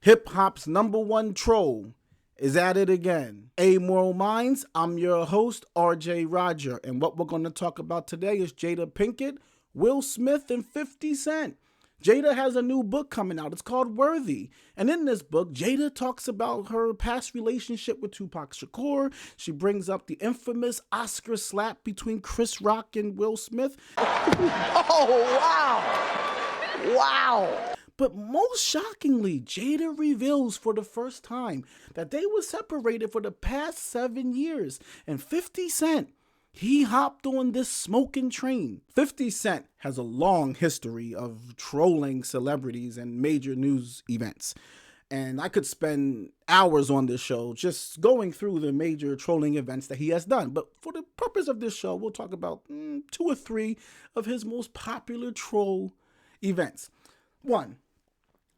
Hip-hop's #1 troll is at it again. Amoral Minds, I'm your host, RJ Roger, and what we're going to talk about today is Jada Pinkett, Will Smith, and 50 Cent. Jada has a new book coming out. It's called Worthy. And in this book, Jada talks about her past relationship with Tupac Shakur. She brings up the infamous Oscar slap between Chris Rock and Will Smith. Oh, wow. Wow. But most shockingly, Jada reveals for the first time that they were separated for the past 7 years. And 50 Cent, he hopped on this smoking train. 50 Cent has a long history of trolling celebrities and major news events. And I could spend hours on this show just going through the major trolling events that he has done. But for the purpose of this show, we'll talk about 2 or 3 of his most popular troll events. 1.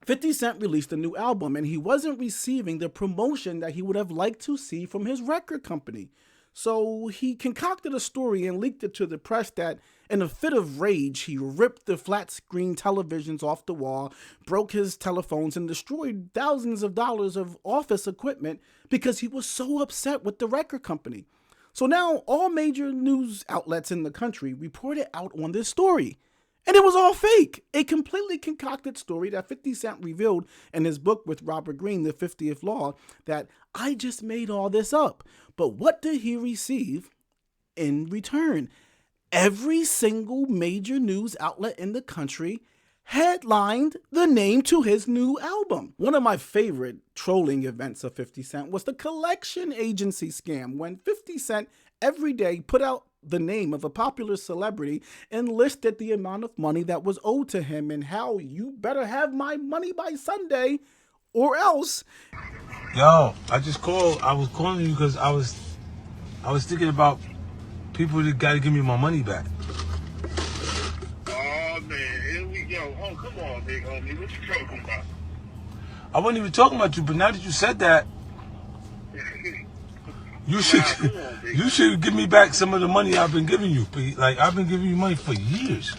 50 Cent released a new album and he wasn't receiving the promotion that he would have liked to see from his record company. So he concocted a story and leaked it to the press that in a fit of rage, he ripped the flat screen televisions off the wall, broke his telephones, and destroyed thousands of dollars of office equipment because he was so upset with the record company. So now all major news outlets in the country reported out on this story. And it was all fake. A completely concocted story that 50 Cent revealed in his book with Robert Greene, The 50th Law, that I just made all this up. But what did he receive in return? Every single major news outlet in the country headlined the name to his new album. One of my favorite trolling events of 50 Cent was the collection agency scam, when 50 Cent every day put out the name of a popular celebrity and listed the amount of money that was owed to him and how you better have my money by Sunday or else. Yo, I just called. I was calling you because I was thinking about people that got to give me my money back. Oh man, here we go. Oh, come on, big homie. What you talking about? I wasn't even talking about you, but now that you said that, you should give me back some of the money I've been giving you. Like, I've been giving you money for years.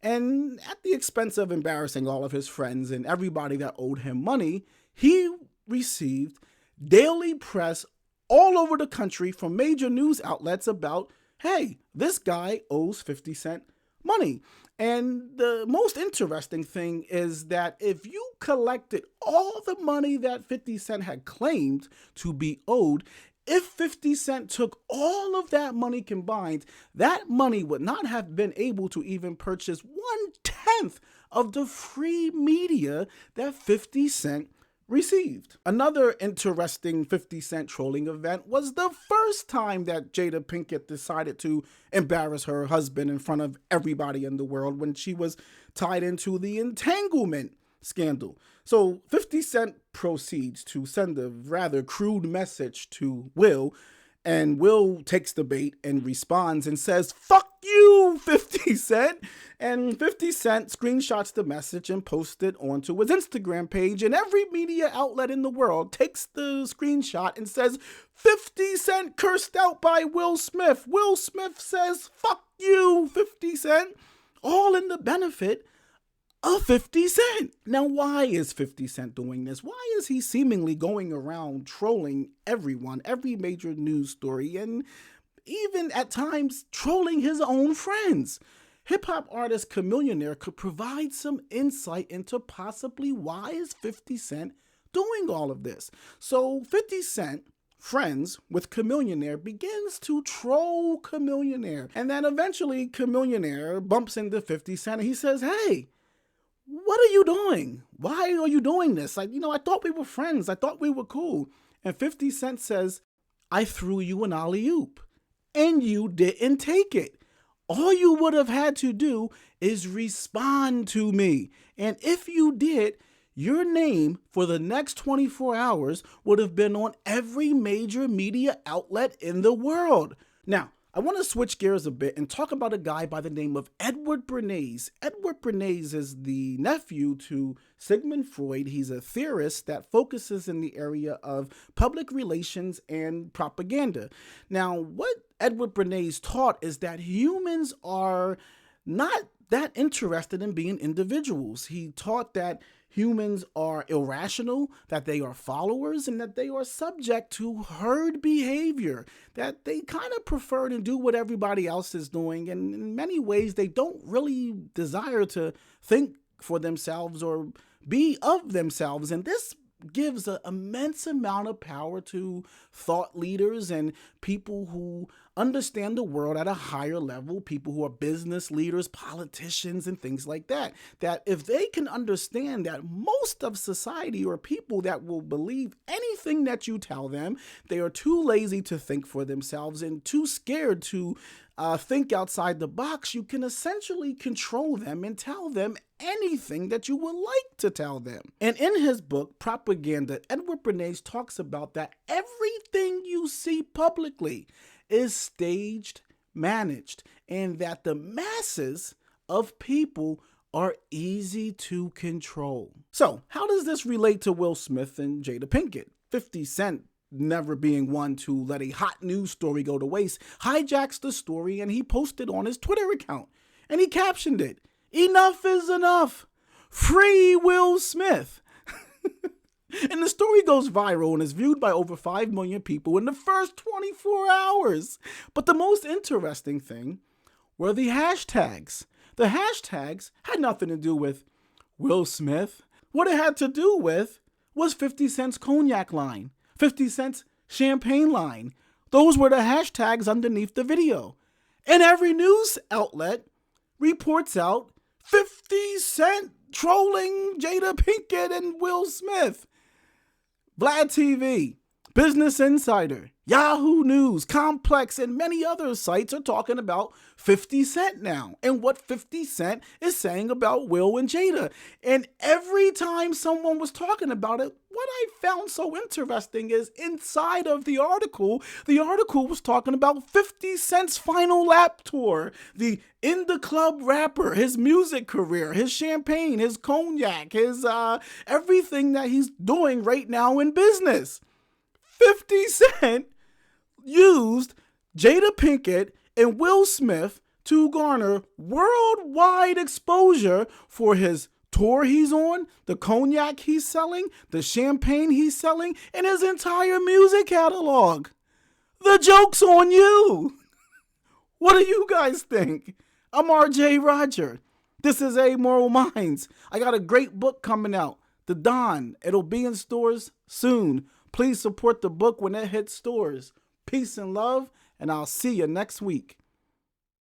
And at the expense of embarrassing all of his friends and everybody that owed him money, he received daily press all over the country from major news outlets about, hey, this guy owes 50 Cent money. And the most interesting thing is that if you collected all the money that 50 Cent had claimed to be owed, if 50 Cent took all of that money combined, that money would not have been able to even purchase 1/10 of the free media that 50 Cent received. Another interesting 50 Cent trolling event was the first time that Jada Pinkett decided to embarrass her husband in front of everybody in the world when she was tied into the entanglement scandal. So 50 Cent proceeds to send a rather crude message to Will, and Will takes the bait and responds and says, "Fuck you, 50 Cent." And 50 Cent screenshots the message and posts it onto his Instagram page, and every media outlet in the world takes the screenshot and says, 50 Cent cursed out by Will Smith. Will Smith says, "Fuck you, 50 Cent." All in the benefit of 50 Cent. Now, why is 50 Cent doing this? Why is he seemingly going around trolling everyone, every major news story, and even at times trolling his own friends? Hip-hop artist Chamillionaire could provide some insight into possibly why is 50 Cent doing all of this. So 50 Cent, friends with Chamillionaire, begins to troll Chamillionaire. And then eventually Chamillionaire bumps into 50 Cent and he says, "Hey, what are you doing? Why are you doing this? I thought we were friends. I thought we were cool." And 50 Cent says, "I threw you an alley-oop and you didn't take it. All you would have had to do is respond to me. And if you did, your name for the next 24 hours would have been on every major media outlet in the world." Now, I want to switch gears a bit and talk about a guy by the name of Edward Bernays. Edward Bernays is the nephew to Sigmund Freud. He's a theorist that focuses in the area of public relations and propaganda. Now, what Edward Bernays taught is that humans are not that interested in being individuals. He taught that humans are irrational, that they are followers, and that they are subject to herd behavior, that they kind of prefer to do what everybody else is doing. And in many ways, they don't really desire to think for themselves or be of themselves. And this gives an immense amount of power to thought leaders and people who understand the world at a higher level, people who are business leaders, politicians, and things like that. That if they can understand that most of society are people that will believe anything that you tell them, they are too lazy to think for themselves and too scared to think outside the box, you can essentially control them and tell them anything that you would like to tell them. And in his book, Propaganda, Edward Bernays talks about that everything you see publicly is staged, managed, and that the masses of people are easy to control. So, how does this relate to Will Smith and Jada Pinkett? 50 Cent, never being one to let a hot news story go to waste, hijacks the story and he posted on his Twitter account. And he captioned it, "Enough is enough. Free Will Smith." And the story goes viral and is viewed by over 5 million people in the first 24 hours. But the most interesting thing were the hashtags. The hashtags had nothing to do with Will Smith. What it had to do with was 50 Cent's cognac line, 50 Cent's champagne line. Those were the hashtags underneath the video. And every news outlet reports out 50 Cent trolling Jada Pinkett and Will Smith. Vlad TV, Business Insider, Yahoo News, Complex, and many other sites are talking about 50 Cent now and what 50 Cent is saying about Will and Jada. And every time someone was talking about it, what I found so interesting is inside of the article was talking about 50 Cent's final lap tour, the in the club rapper, his music career, his champagne, his cognac, his everything that he's doing right now in business. 50 Cent used Jada Pinkett and Will Smith to garner worldwide exposure for his tour he's on, the cognac he's selling, the champagne he's selling, and his entire music catalog. The joke's on you. What do you guys think? I'm RJ Roger. This is Amoral Minds. I got a great book coming out, The Don. It'll be in stores soon. Please support the book when it hits stores. Peace and love, and I'll see you next week.